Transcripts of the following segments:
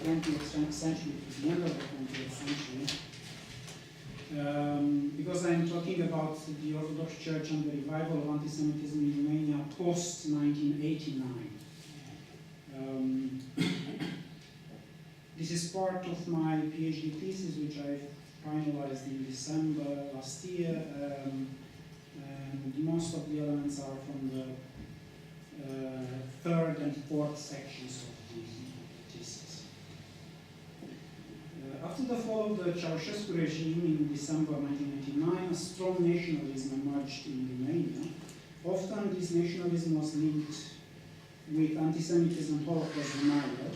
20th century to the end of the 20th century. Because I'm talking about the Orthodox Church and the revival of anti-Semitism in Romania post-1989. This is part of my PhD thesis, which I finalized in December last year. And most of the elements are from the third and fourth sections of the thesis. After the fall of the Ceausescu regime in December 1999, a strong nationalism emerged in Romania. Often this nationalism was linked with anti-Semitism and Holocaust denial.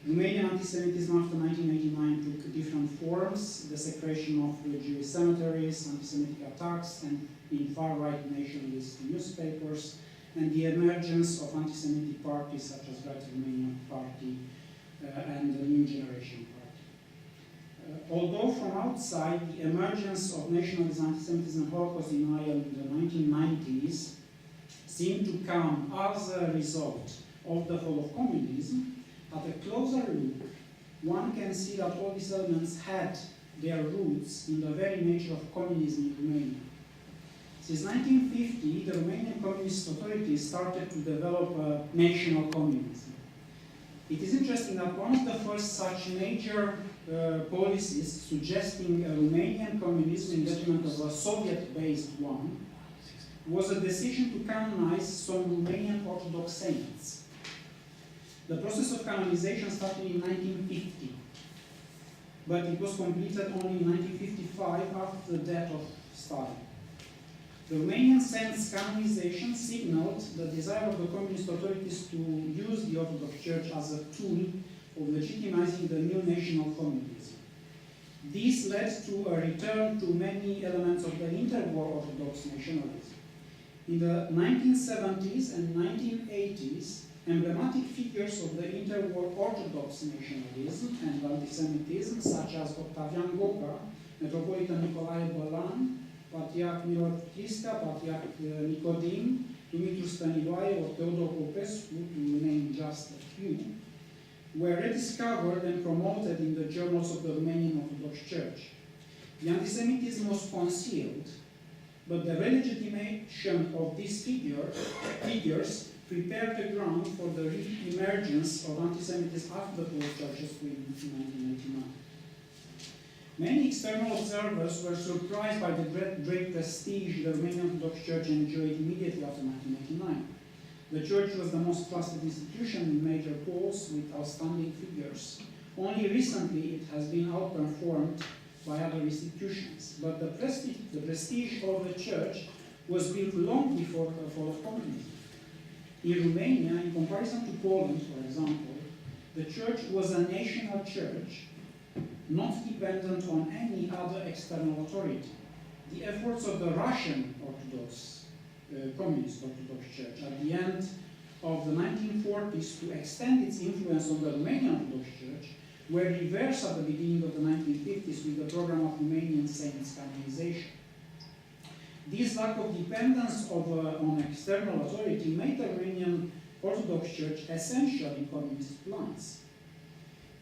Romanian anti-Semitism after 1989 took different forms: desecration of Jewish cemeteries, anti-Semitic attacks, and in far-right nationalist newspapers, and the emergence of anti-Semitic parties such as Right Romania Party and the New Generation Party. Although from outside, the emergence of nationalist anti-Semitism and Holocaust denial in the 1990s seemed to come as a result of the fall of communism, at a closer look, one can see that all these elements had their roots in the very nature of communism in Romania. Since 1950, the Romanian communist authorities started to develop national communism. It is interesting that one of the first such major policies suggesting a Romanian communism in detriment of a Soviet-based one was a decision to canonize some Romanian Orthodox saints. The process of canonization started in 1950, but it was completed only in 1955 after the death of Stalin. The Romanian saints' canonization signaled the desire of the communist authorities to use the Orthodox Church as a tool of legitimizing the new national communism. This led to a return to many elements of the interwar Orthodox nationalism. In the 1970s and 1980s, emblematic figures of the interwar Orthodox nationalism and anti-Semitism, such as Octavian Popa, Metropolitan Nicolae Bălan, Patriarch Milor Chisca, Patriarch Nicodim, Dumitru Stăniloae, or Teodor Popescu, to name just a few, were rediscovered and promoted in the journals of the Romanian Orthodox Church. The anti-Semitism was concealed, but the relegitimation of these figures prepared the ground for the re-emergence of anti-Semitism after the fall of Ceausescu in 1989. Many external observers were surprised by the great prestige the Romanian Orthodox Church enjoyed immediately after 1989. The Church was the most trusted institution in major polls with outstanding figures. Only recently it has been outperformed by other institutions, but the prestige of the Church was built long before the fall of communism. In Romania, in comparison to Poland, for example, the Church was a national church, not dependent on any other external authority. The efforts of the Russian Orthodox, Communist Orthodox Church at the end of the 1940s to extend its influence on the Romanian Orthodox Church were reversed at the beginning of the 1950s with the program of Romanian saints canonization. This lack of dependence on external authority made the Romanian Orthodox Church essential in communist plans.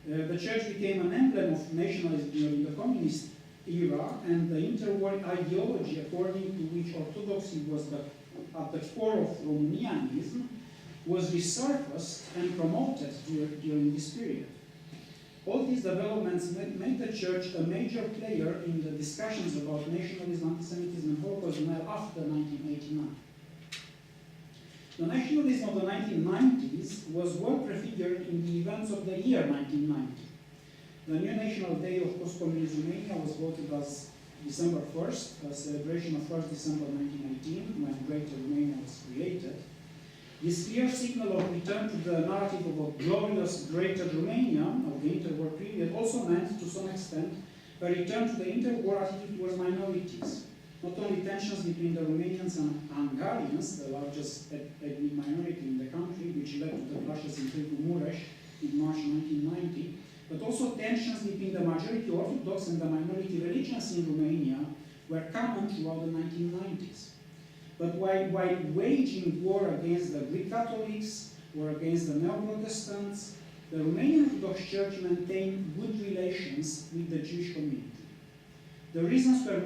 The Church became an emblem of nationalism during the communist era, and the interwar ideology according to which Orthodoxy was at the core of Romanianism was resurfaced and promoted during this period. All these developments made the Church a major player in the discussions about nationalism, anti-Semitism, and Holocaust denial after 1989. The nationalism of the 1990s was well prefigured in the events of the year 1990. The new National Day of Post-Communist Romania was voted as December 1st, a celebration of 1st December 1918, when Greater Romania was created. This clear signal of return to the narrative of a glorious Greater Romania of the interwar period also meant, to some extent, a return to the interwar attitude towards minorities. Not only tensions between the Romanians and Hungarians, the largest ethnic minority in the country, which led to the clashes in Târgu Mureș in March 1990, but also tensions between the majority Orthodox and the minority religions in Romania were common throughout the 1990s. But while waging war against the Greek Catholics or against the Neo-Protestants, the Romanian Orthodox Church maintained good relations with the Jewish community. The reasons were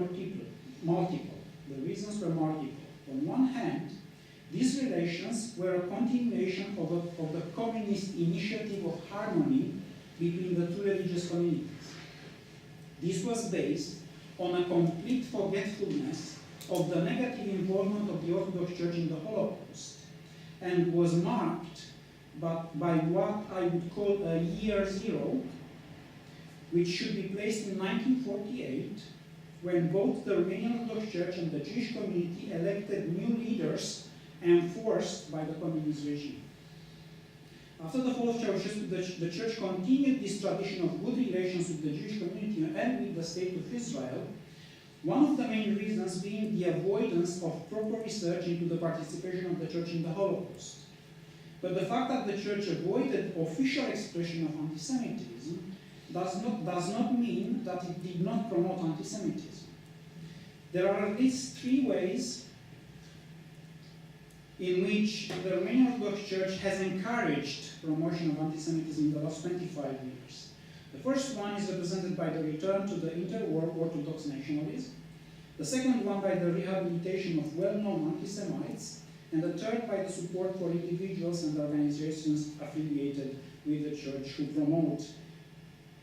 multiple. The reasons were multiple. On one hand, these relations were a continuation of the communist initiative of harmony between the two religious communities. This was based on a complete forgetfulness of the negative involvement of the Orthodox Church in the Holocaust, and was marked by what I would call a year zero, which should be placed in 1948, when both the Romanian Orthodox Church and the Jewish community elected new leaders enforced by the communist regime. After the fall of Ceausescu, the Church continued this tradition of good relations with the Jewish community and with the State of Israel, one of the main reasons being the avoidance of proper research into the participation of the Church in the Holocaust. But the fact that the Church avoided official expression of anti-Semitism does not mean that it did not promote anti-Semitism. There are at least three ways in which the Romanian Orthodox Church has encouraged promotion of anti-Semitism in the last 25 years. The first one is represented by the return to the interwar Orthodox nationalism, the second one by the rehabilitation of well-known anti-Semites, and the third by the support for individuals and organizations affiliated with the Church who promote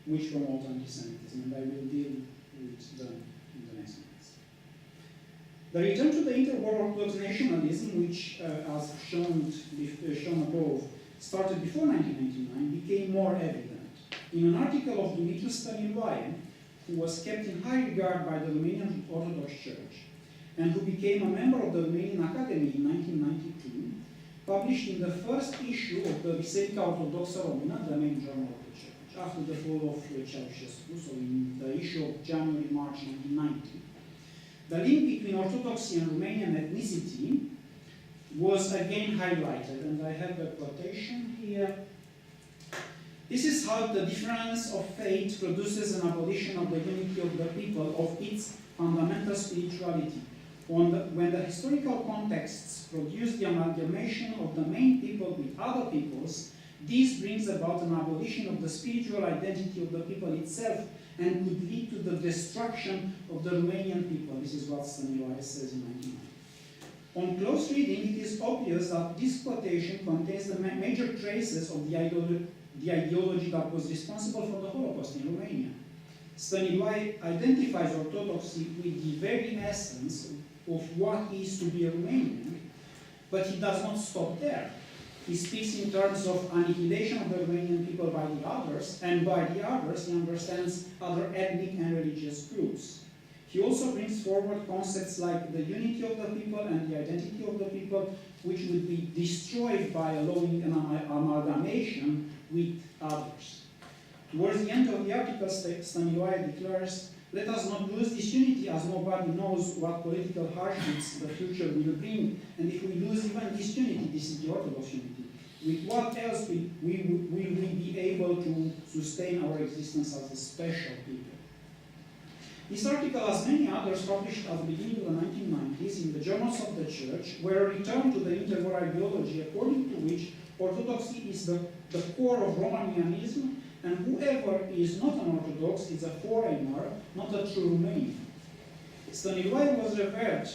anti-Semitism, and I will deal with them in the next minutes. The return to the interwar Orthodox nationalism, which, as shown above, started before 1999, became more evident. In an article of Dumitru Stanley, who was kept in high regard by the Romanian Orthodox Church, and who became a member of the Romanian Academy in 1992, published in the first issue of the Biserica Ortodoxă Română, the main journal of the Church, after the fall of Ceausescu, so in the issue of January-March 1990. The link between Orthodoxy and Romanian ethnicity was again highlighted, and I have a quotation here. This is how the difference of faith produces an abolition of the unity of the people, of its fundamental spirituality. When the historical contexts produce the amalgamation of the main people with other peoples, this brings about an abolition of the spiritual identity of the people itself and could lead to the destruction of the Romanian people. This is what Stanley says in 1990. On close reading, it is obvious that this quotation contains the major traces of the ideology that was responsible for the Holocaust in Romania. Stanley identifies Orthodoxy with the very essence of what is to be a Romanian, but he does not stop there. He speaks in terms of annihilation of the Romanian people by the others, and by the others he understands other ethnic and religious groups. He also brings forward concepts like the unity of the people and the identity of the people, which would be destroyed by allowing an amalgamation with others. Towards the end of the article, Stanley declares, "Let us not lose this unity, as nobody knows what political hardships the future will bring, and if we lose even this unity," this is the Orthodox unity, "with what else will we be able to sustain our existence as a special people?" This article, as many others published at the beginning of the 1990s in the journals of the Church, were a return to the interwar ideology, according to which Orthodoxy is the core of Romanianism, and whoever is not an Orthodox is a foreigner, not a true Romanian. Stanley was revered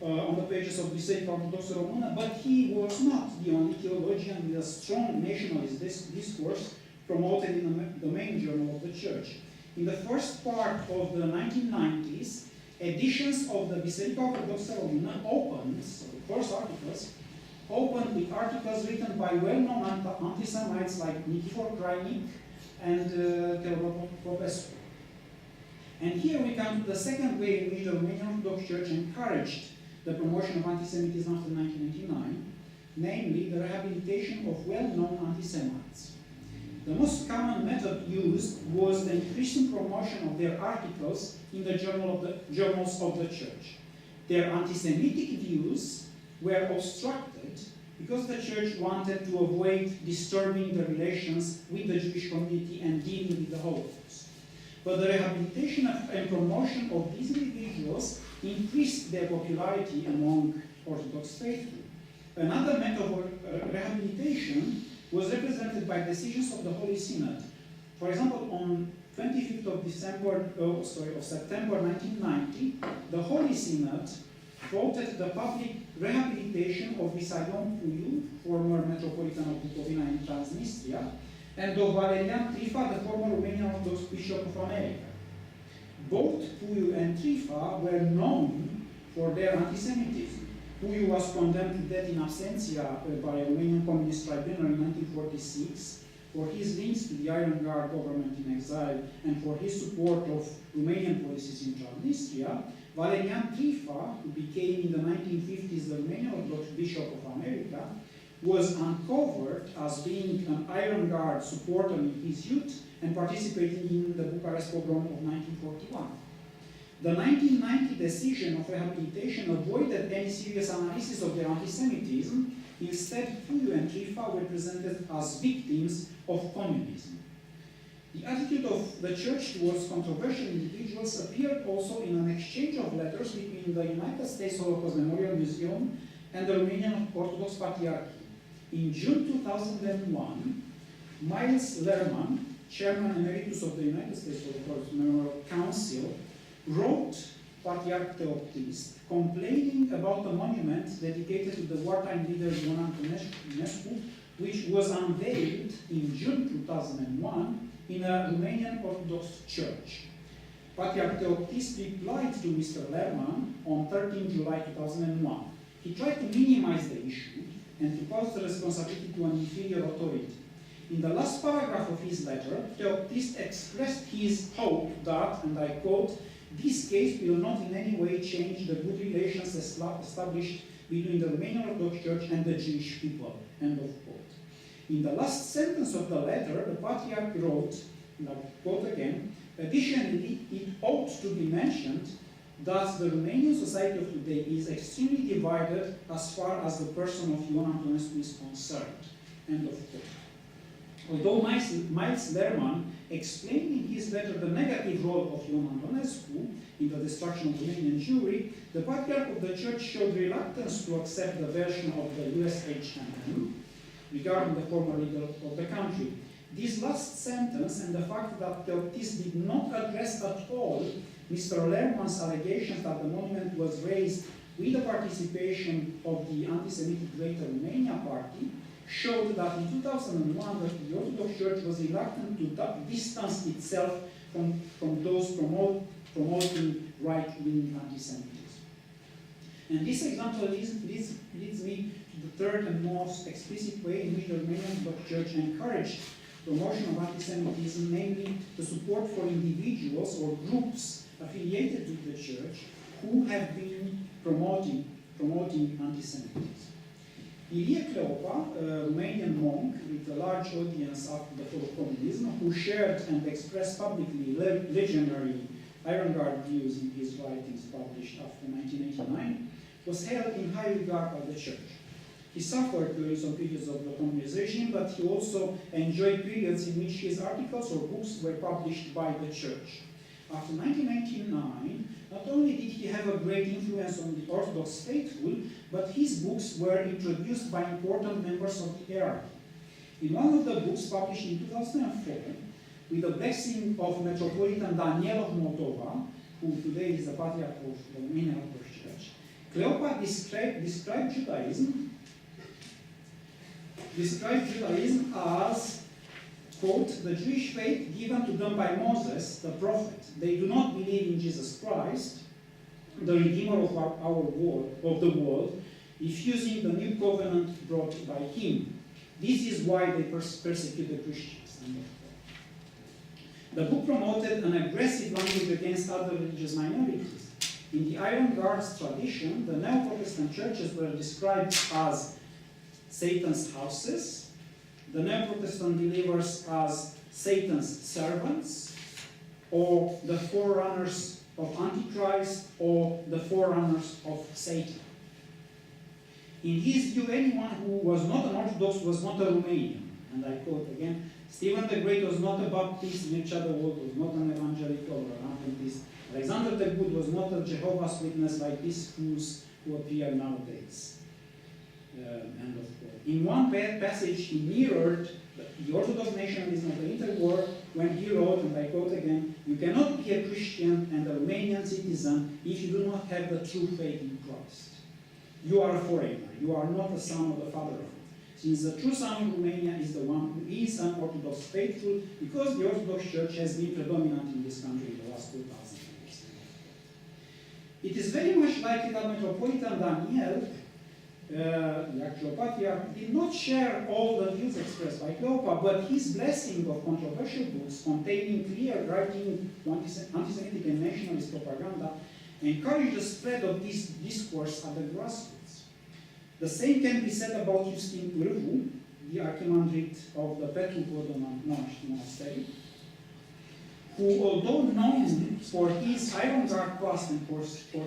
on the pages of Biserica Ortodoxă Română, but he was not the only theologian with a strong nationalist discourse promoted in the main journal of the Church. In the first part of the 1990s, editions of the Biserica Ortodoxă Română opened, so the first articles, opened with articles written by well-known anti-Semites like Nikifor Crainic and Teodor Popescu. And here we come to the second way in which the Romanian Orthodox Church encouraged the promotion of anti-Semitism after 1989, namely the rehabilitation of well-known anti-Semites. The most common method used was the increasing promotion of their articles in the journals of the Church. Their anti-Semitic views were obstructed because the Church wanted to avoid disturbing the relations with the Jewish community and dealing with the Holocaust. But the rehabilitation and promotion of these individuals increased their popularity among Orthodox faithful. Another method of rehabilitation was represented by decisions of the Holy Synod. For example, on 25th of September 1990, the Holy Synod voted the public rehabilitation of Visayom Puiu, former Metropolitan of Bukovina in Transnistria, and of Valerian Trifa, the former Romanian Orthodox Bishop of America. Both Puiu and Trifa were known for their anti-Semitism. Puiu was condemned to death in absentia by a Romanian Communist tribunal in 1946 for his links to the Iron Guard government in exile and for his support of Romanian policies in Transnistria. Valerian Trifa, who became in the 1950s the Romanian Orthodox Bishop of America, was uncovered as being an Iron Guard supporter in his youth and participating in the Bucharest pogrom of 1941. The 1990 decision of rehabilitation avoided any serious analysis of their anti-Semitism. Instead, Puiu and Trifa were presented as victims of communism. The attitude of the Church towards controversial individuals appeared also in an exchange of letters between the United States Holocaust Memorial Museum and the Romanian Orthodox Patriarchy. In June 2001, Miles Lerman, Chairman Emeritus of the United States Holocaust Memorial Council, wrote Patriarch Theoptist complaining about the monument dedicated to the wartime leader Ion Antonescu, which was unveiled in June 2001 in a Romanian Orthodox church. Patriarch Theoptist replied to Mr. Lerman on 13 July 2001. He tried to minimize the issue and to pass the responsibility to an inferior authority. In the last paragraph of his letter, Theoptist expressed his hope that, and I quote, "This case will not in any way change the good relations established between the Romanian Orthodox Church and the Jewish people," end of quote. In the last sentence of the letter, the Patriarch wrote, and I quote again, "Additionally, it ought to be mentioned that the Romanian society of today is extremely divided as far as the person of Ion Antonescu is concerned," end of quote. Although Miles Lerman explained in his letter the negative role of Ion Antonescu in the destruction of Romanian Jewry, the Patriarch of the Church showed reluctance to accept the version of the USHMM regarding the former leader of the country. This last sentence and the fact that Theoptist did not address at all Mr. Lerman's allegations that the monument was raised with the participation of the anti-Semitic Greater Romania Party showed that in 2001 the Orthodox Church was reluctant to distance itself from those promoting right-wing anti-Semitism. And this example leads me to the third and most explicit way in which the Romanian Orthodox Church encouraged promotion of anti-Semitism, namely the support for individuals or groups affiliated to the Church who have been promoting anti-Semitism. Ilie Cleopa, a Romanian monk with a large audience after the fall of communism, who shared and expressed publicly legendary Iron Guard views in his writings published after 1989, was held in high regard by the Church. He suffered during some periods of the communist regime, but he also enjoyed periods in which his articles or books were published by the Church. After 1999, not only did he have a great influence on the Orthodox faithful, but his books were introduced by important members of the hierarchy. In one of the books published in 2004, with the blessing of Metropolitan Daniel of Moldova, who today is the Patriarch of the Romanian Orthodox Church, Cleopa described Judaism as, quote, "the Jewish faith given to them by Moses, the prophet. They do not believe in Jesus Christ, the Redeemer of the world, refusing the new covenant brought by him. This is why they persecute the Christians." The book promoted an aggressive language against other religious minorities. In the Iron Guard's tradition, the Neo-Protestant churches were described as Satan's houses, the Neo-Protestant believers as Satan's servants, or the forerunners of Antichrist, or the forerunners of Satan. In his view, anyone who was not an Orthodox was not a Romanian. And I quote again, "Stephen the Great was not a Baptist, Mircea de Walt was not an Evangelical or an Adventist, Alexander the Good was not a Jehovah's Witness like these fools who appear nowadays." End of quote. In one passage, he mirrored the Orthodox nationalism of the interwar when he wrote, and I quote again, "You cannot be a Christian and a Romanian citizen if you do not have the true faith in Christ. You are a foreigner. You are not the son of the fatherland. Since the true son of Romania is the one who is an Orthodox faithful, because the Orthodox Church has been predominant in this country in the last 2,000 years." It is very much likely that Metropolitan Daniel, the actual patriarch, did not share all the views expressed by Popa, but his blessing of controversial books containing clear right-wing anti-Semitic and nationalist propaganda encouraged the spread of this discourse at the grassroots. The same can be said about Justin Pârvu, the archimandrite of the Petru-Vodă monastery, who, although known for his iron-guard past and for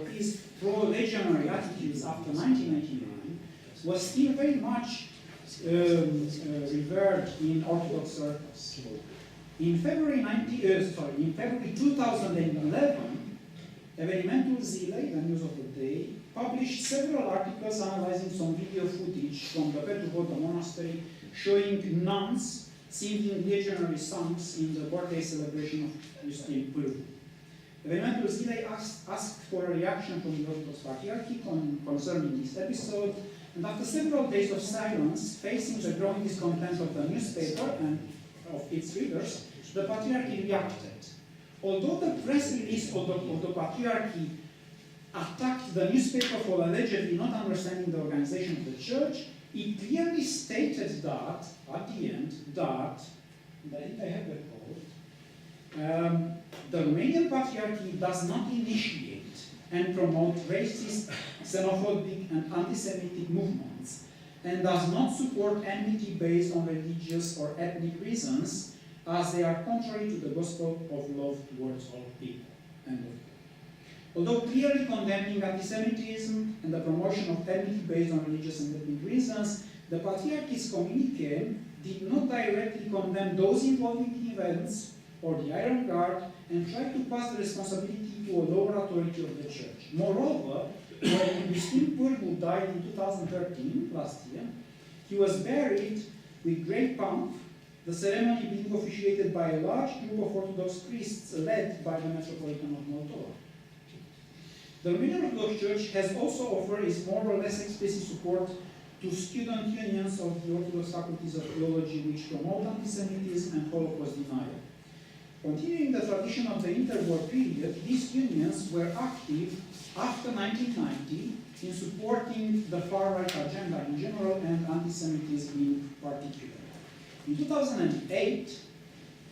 his pro-legionary attitudes after 1999, was still very much revered in Orthodox circles. In February 2011, Evenimentul Zilei, the news of the day, published several articles analyzing some video footage from the Petru-Vodă monastery showing nuns singing legionary songs in the birthday celebration of Justin Pârvu. Evenimentul Zilei asked for a reaction from the Orthodox Patriarchy concerning this episode, and after several days of silence, facing the growing discontent of the newspaper and of its readers, the Patriarchy reacted. Although the press release of the Patriarchy attacked the newspaper for allegedly not understanding the organization of the church, it clearly stated that, at the end, that, I have that quote, the Romanian Patriarchy does not initiate and promote racist, xenophobic, and anti-Semitic movements, and does not support enmity based on religious or ethnic reasons, as they are contrary to the gospel of love towards all people. End of quote. Although clearly condemning anti-Semitism and the promotion of enmity based on religious and ethnic reasons, the Patriarchy's communique did not directly condemn those involved in the events or the Iron Guard and tried to pass the responsibility to a lower authority of the church. Moreover, when Justin Pârvu died in 2013, last year, he was buried with great pomp, the ceremony being officiated by a large group of Orthodox priests led by the Metropolitan of Moldova. The Romanian Orthodox Church has also offered its more or less explicit support to student unions of the Orthodox faculties of theology which promote anti-Semitism and Holocaust denial. Continuing the tradition of the interwar period, these unions were active after 1990 in supporting the far-right agenda in general and anti-Semitism in particular. In 2008,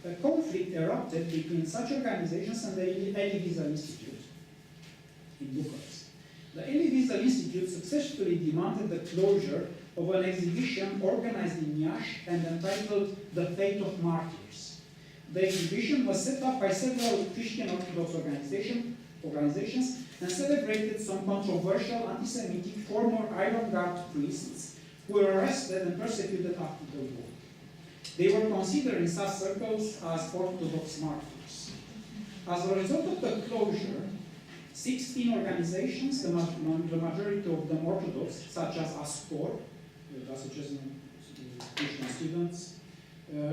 a conflict erupted between such organizations and the Elie Wiesel Institute in Bucharest. The Elie Wiesel Institute successfully demanded the closure of an exhibition organized in Iași and entitled The Fate of Martyrs. The exhibition was set up by several Christian Orthodox organizations and celebrated some controversial anti-Semitic former Iron Guard priests who were arrested and persecuted after the war. They were considered in such circles as Orthodox martyrs. As a result of the closure, 16 organizations, the majority of them Orthodox, such as ASCOR, the Association of Christian Students,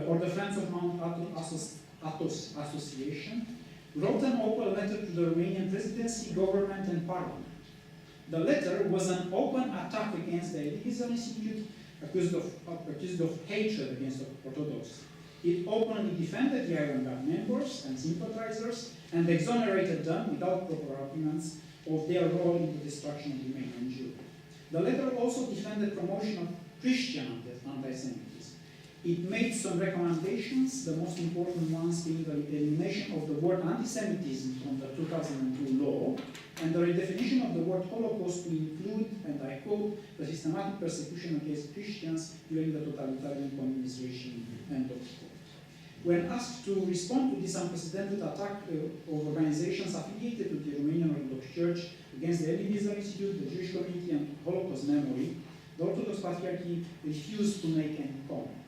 or the Friends of Mount Athos Association, wrote an open letter to the Romanian presidency, government, and parliament. The letter was an open attack against the Elie Wiesel Institute, accused of hatred against Orthodox. It openly defended the Iron Guard members and sympathizers and exonerated them without proper arguments of their role in the destruction of Romanian Jewry. The letter also defended promotion of Christian anti-Semitism. It made some recommendations, the most important ones being the elimination of the word anti-Semitism from the 2002 law and the redefinition of the word Holocaust to include, and I quote, the systematic persecution against Christians during the totalitarian communist regime, end of quote. When asked to respond to this unprecedented attack of organizations affiliated to the Romanian Orthodox Church against the Elie Wiesel Institute, the Jewish Community, and Holocaust Memory, the Orthodox Patriarchy refused to make any comment.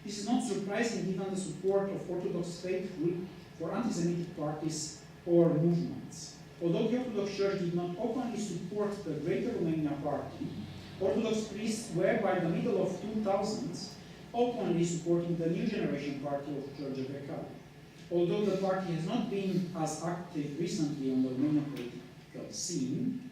This is not surprising given the support of Orthodox faithful for anti-Semitic parties or movements. Although the Orthodox Church did not openly support the Greater Romania Party, Orthodox priests were, by the middle of 2000s, openly supporting the New Generation Party of George Becali. Although the party has not been as active recently on the Romanian political scene,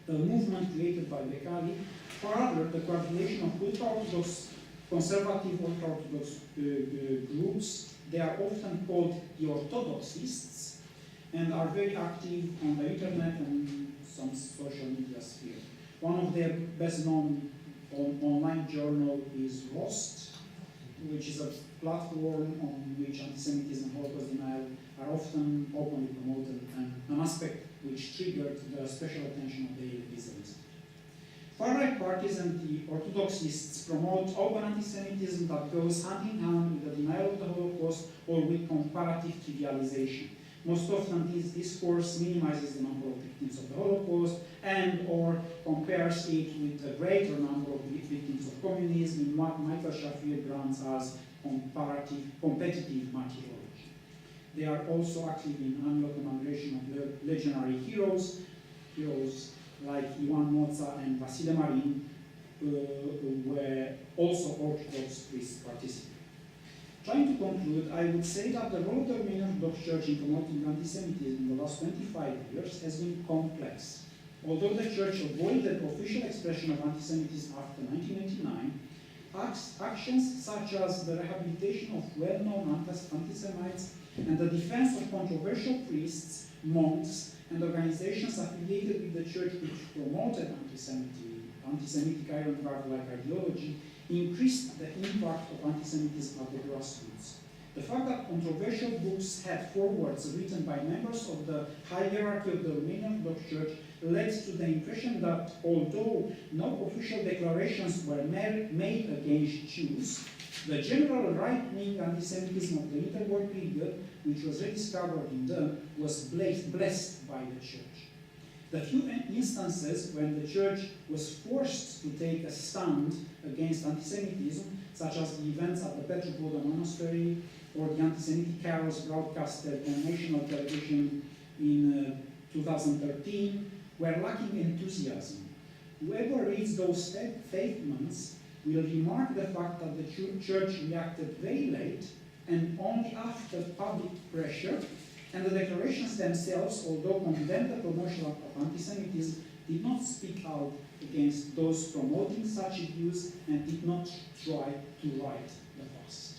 the movement created by Becali furthered the coagulation of ultra-Orthodox, conservative ultra-Orthodox groups. They are often called the Orthodoxists and are very active on the internet and some social media sphere. One of their best-known online journal is Rost, which is a platform on which anti-Semitism and Holocaust denial are often openly promoted, and an aspect which triggered the special attention of the Visa Institute. Far-right parties and the Orthodoxists promote open anti-Semitism that goes hand in hand with the denial of the Holocaust or with comparative trivialization. Most often this discourse minimizes the number of victims of the Holocaust and or compares it with a greater number of victims of communism in what Michael Shafir brands as competitive martyrology. They are also active in annual commemoration of legendary heroes like Ivan Moța and Vasile Marin, where also Orthodox priests participate. Trying to conclude, I would say that the role of the Romanian Orthodox Church in promoting anti-Semitism in the last 25 years has been complex. Although the Church avoided official expression of anti-Semitism after 1989, actions such as the rehabilitation of well-known anti-Semites and the defense of controversial priests, monks, and organizations affiliated with the Church which promoted anti-Semitic iron-like ideology increased the impact of anti-Semitism at the grassroots. The fact that controversial books had forewords written by members of the hierarchy of the Romanian Orthodox Church led to the impression that although no official declarations were made against Jews, the general right-wing anti-Semitism of the interwar period, which was rediscovered in them, was blessed by the Church. The few instances when the Church was forced to take a stand against anti-Semitism, such as the events at the Petrovoda Monastery or the anti-Semitic carols broadcasted on national television in 2013, were lacking enthusiasm. Whoever reads those statements will remark the fact that the Church reacted very late and only after public pressure, and the declarations themselves, although condemned the promotion of anti-Semitism, did not speak out against those promoting such views and did not try to right the fuss.